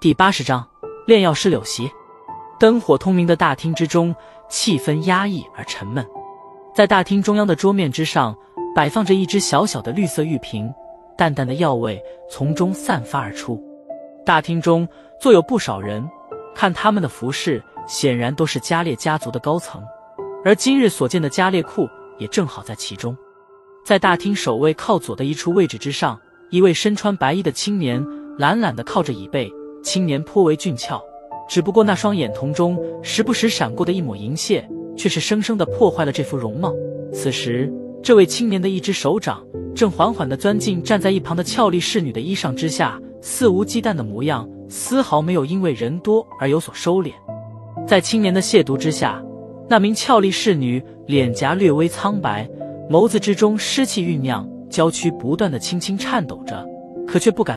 第80章炼药师柳席。灯火通明的大厅之中，气氛压抑而沉闷。在大厅中央的桌面之上，摆放着一只小小的绿色玉瓶，淡淡的药味从中散发而出。大厅中坐有不少人，看他们的服饰，显然都是加列家族的高层，而今日所见的加列库也正好在其中。在大厅首位靠左的一处位置之上，一位身穿白衣的青年懒懒地靠着椅背。青年颇为俊俏，只不过那双眼瞳中时不时闪过的一抹淫亵，却是生生地破坏了这副容貌。此时，这位青年的一只手掌正缓缓地钻进站在一旁的俏丽侍女的衣裳之下，肆无忌惮的模样，丝毫没有因为人多而有所收敛。在青年的亵渎之下，那名俏丽侍女脸颊略微苍白，眸子之中湿气酝酿，娇躯不断地轻轻颤抖着，可却不敢